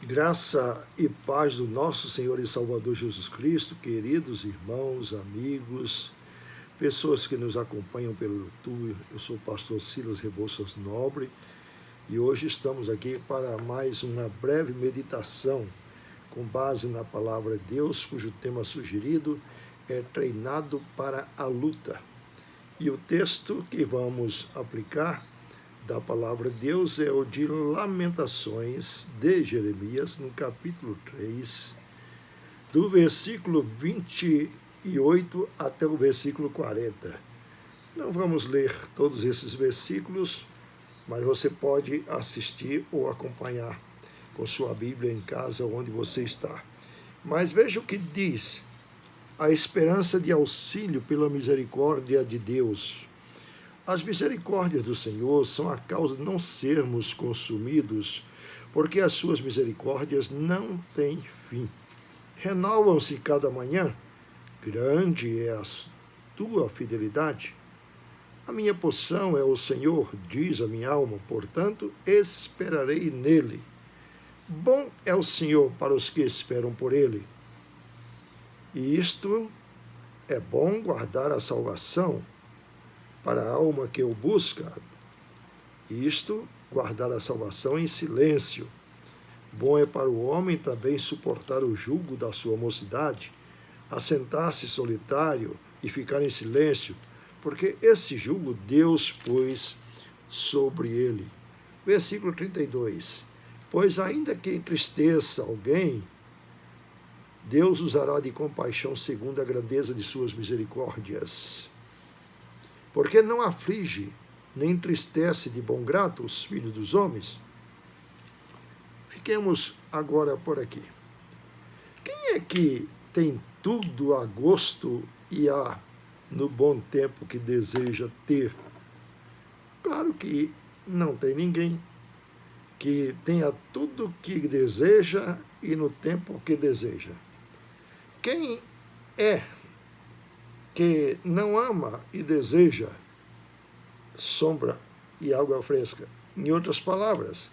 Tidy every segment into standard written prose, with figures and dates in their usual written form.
Graça e paz do nosso Senhor e Salvador Jesus Cristo, queridos irmãos, amigos, pessoas que nos acompanham pelo YouTube. Eu sou o pastor Silas Rebouças Nobre e hoje estamos aqui para mais uma breve meditação com base na palavra de Deus, cujo tema sugerido é treinado para a luta. E o texto que vamos aplicar da palavra de Deus é o de Lamentações de Jeremias, no capítulo 3, do versículo 28 até o versículo 40. Não vamos ler todos esses versículos, mas você pode assistir ou acompanhar com sua Bíblia em casa onde você está. Mas veja o que diz: a esperança de auxílio pela misericórdia de Deus. As misericórdias do Senhor são a causa de não sermos consumidos, porque as suas misericórdias não têm fim. Renovam-se cada manhã. Grande é a tua fidelidade. A minha porção é o Senhor, diz a minha alma, portanto, esperarei nele. Bom é o Senhor para os que esperam por ele. E isto é bom guardar a salvação para a alma que o busca, isto, guardar a salvação em silêncio. Bom é para o homem também suportar o jugo da sua mocidade, assentar-se solitário e ficar em silêncio, porque esse jugo Deus pôs sobre ele. Versículo 32. Pois ainda que entristeça alguém, Deus usará de compaixão segundo a grandeza de suas misericórdias. Porque não aflige, nem entristece de bom grado os filhos dos homens? Fiquemos agora por aqui. Quem é que tem tudo a gosto e há no bom tempo que deseja ter? Claro que não tem ninguém que tenha tudo que deseja e no tempo que deseja. Quem é que não ama e deseja sombra e água fresca? Em outras palavras,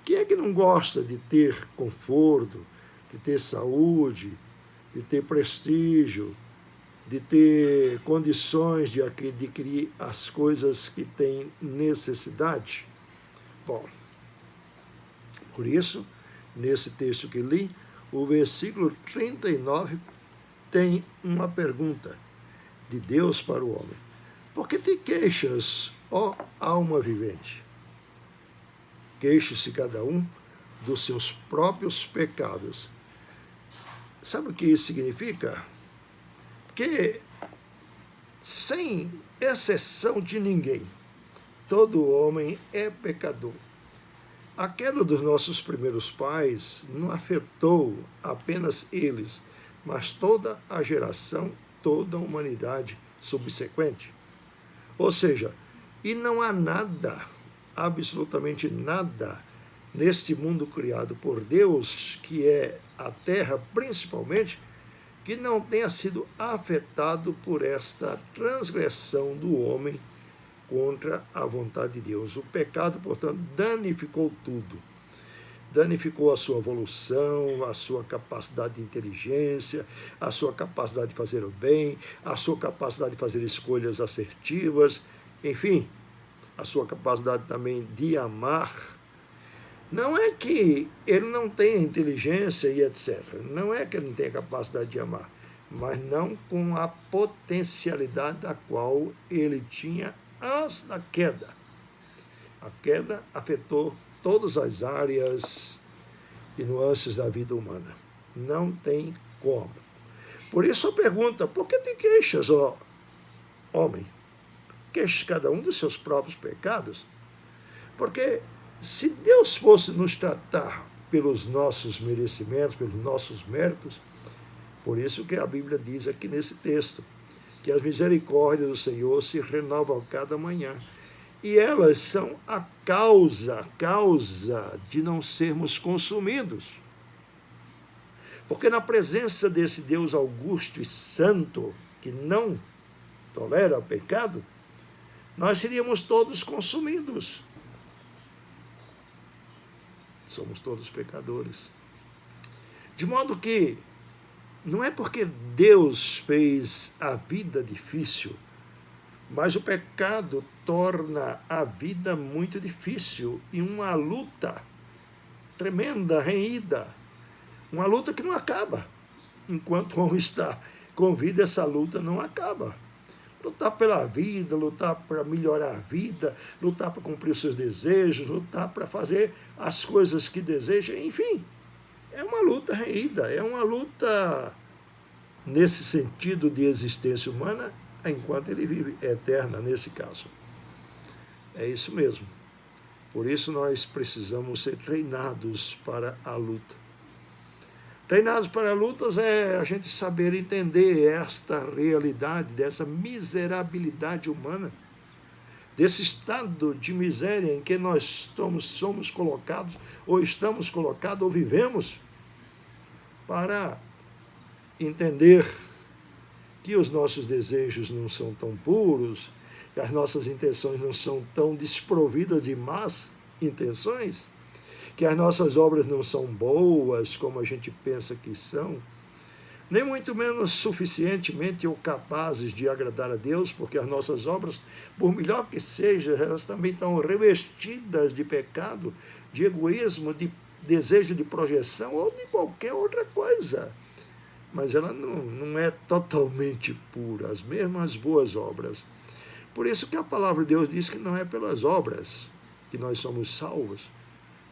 quem é que não gosta de ter conforto, de ter saúde, de ter prestígio, de ter condições de adquirir as coisas que tem necessidade? Bom, por isso, nesse texto que li, o versículo 39 tem uma pergunta de Deus para o homem: por que te queixas, ó alma vivente? Queixe-se cada um dos seus próprios pecados. Sabe o que isso significa? Que, sem exceção de ninguém, todo homem é pecador. A queda dos nossos primeiros pais não afetou apenas eles, mas toda a geração, toda a humanidade subsequente. Ou seja, e não há nada, absolutamente nada, neste mundo criado por Deus, que é a terra principalmente, que não tenha sido afetado por esta transgressão do homem contra a vontade de Deus. O pecado, portanto, danificou tudo. Danificou a sua evolução, a sua capacidade de inteligência, a sua capacidade de fazer o bem, a sua capacidade de fazer escolhas assertivas, enfim, a sua capacidade também de amar. Não é que ele não tenha inteligência e etc. Não é que ele não tenha capacidade de amar, mas não com a potencialidade da qual ele tinha antes da queda. A queda afetou todas as áreas e nuances da vida humana. Não tem como. Por isso a pergunta: por que te queixas, ó homem? Queixe cada um dos seus próprios pecados? Porque se Deus fosse nos tratar pelos nossos merecimentos, pelos nossos méritos, por isso que a Bíblia diz aqui nesse texto, que as misericórdias do Senhor se renovam a cada manhã. E elas são a causa de não sermos consumidos. Porque na presença desse Deus augusto e santo, que não tolera o pecado, nós seríamos todos consumidos. Somos todos pecadores. De modo que não é porque Deus fez a vida difícil, mas o pecado torna a vida muito difícil e uma luta tremenda, renhida, uma luta que não acaba. Enquanto o homem está com vida, essa luta não acaba. Lutar pela vida, lutar para melhorar a vida, lutar para cumprir os seus desejos, lutar para fazer as coisas que deseja, enfim, é uma luta renhida, é uma luta nesse sentido de existência humana, enquanto ele vive, eterna nesse caso. É isso mesmo. Por isso nós precisamos ser treinados para a luta. Treinados para lutas é a gente saber entender esta realidade, dessa miserabilidade humana, desse estado de miséria em que nós somos colocados, ou estamos colocados, ou vivemos, para entender que os nossos desejos não são tão puros, que as nossas intenções não são tão desprovidas de más intenções, que as nossas obras não são boas como a gente pensa que são, nem muito menos suficientemente ou capazes de agradar a Deus, porque as nossas obras, por melhor que sejam, elas também estão revestidas de pecado, de egoísmo, de desejo de projeção ou de qualquer outra coisa. Mas ela não é totalmente pura, as mesmas boas obras. Por isso que a palavra de Deus diz que não é pelas obras que nós somos salvos,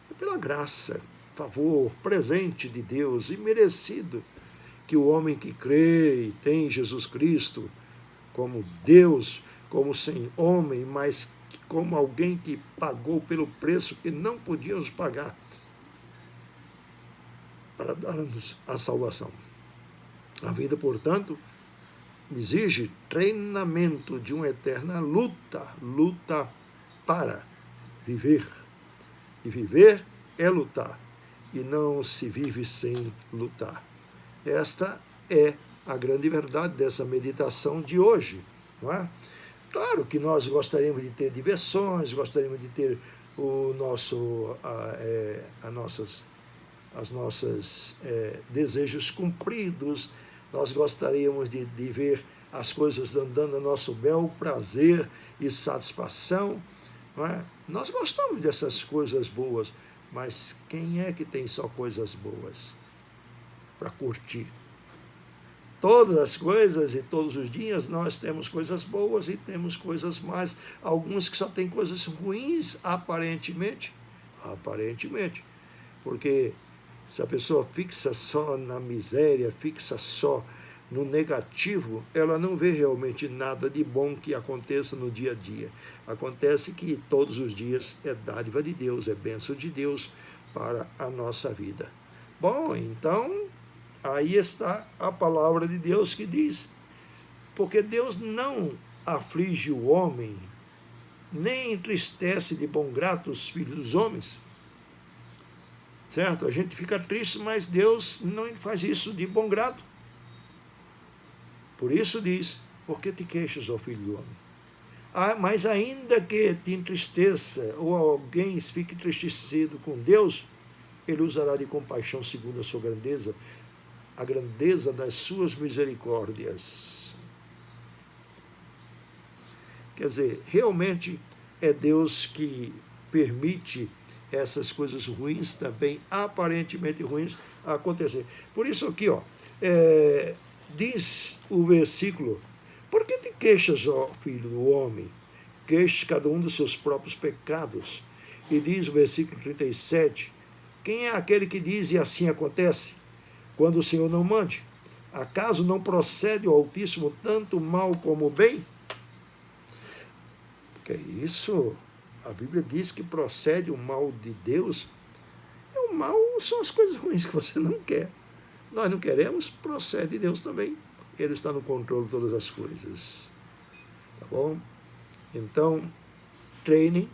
é pela graça, favor, presente de Deus, imerecido, que o homem que crê e tem Jesus Cristo como Deus, como sem homem, mas como alguém que pagou pelo preço que não podíamos pagar para dar-nos a salvação. A vida, portanto, exige treinamento de uma eterna luta para viver. E viver é lutar, e não se vive sem lutar. Esta é a grande verdade dessa meditação de hoje, não é? Claro que nós gostaríamos de ter diversões, gostaríamos de ter o nosso, as nossas desejos cumpridos, nós gostaríamos de ver as coisas andando a nosso bel prazer e satisfação, não é? Nós gostamos dessas coisas boas, mas quem é que tem só coisas boas para curtir? Todas as coisas e todos os dias nós temos coisas boas e temos coisas más, alguns que só têm coisas ruins, aparentemente, porque se a pessoa fixa só na miséria, fixa só no negativo, ela não vê realmente nada de bom que aconteça no dia a dia. Acontece que todos os dias é dádiva de Deus, é bênção de Deus para a nossa vida. Bom, então, aí está a palavra de Deus que diz, porque Deus não aflige o homem, nem entristece de bom grado os filhos dos homens. Certo? A gente fica triste, mas Deus não faz isso de bom grado. Por isso diz, por que te queixas, ó filho do homem? Mas ainda que te entristeça, ou alguém fique entristecido com Deus, ele usará de compaixão segundo a sua grandeza, a grandeza das suas misericórdias. Quer dizer, realmente é Deus que permite essas coisas ruins também, aparentemente ruins, acontecer. Por isso aqui, diz o versículo, por que te queixas, ó filho do homem? Queixe cada um dos seus próprios pecados. E diz o versículo 37, quem é aquele que diz e assim acontece, quando o Senhor não mande? Acaso não procede o Altíssimo tanto mal como o bem? Porque isso, a Bíblia diz que procede o mal de Deus. O mal são as coisas ruins que você não quer. Nós não queremos, procede de Deus também. Ele está no controle de todas as coisas. Tá bom? Então, treine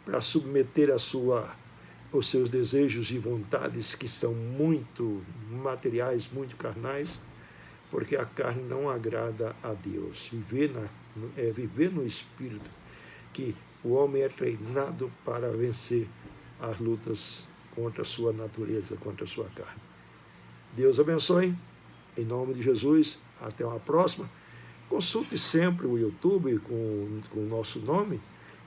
para submeter os seus desejos e vontades, que são muito materiais, muito carnais, porque a carne não agrada a Deus. Viver no Espírito, que o homem é treinado para vencer as lutas contra a sua natureza, contra a sua carne. Deus abençoe. Em nome de Jesus, até uma próxima. Consulte sempre o YouTube com o nosso nome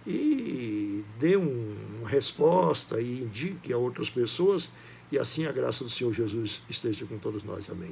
e dê uma resposta e indique a outras pessoas, e assim a graça do Senhor Jesus esteja com todos nós. Amém.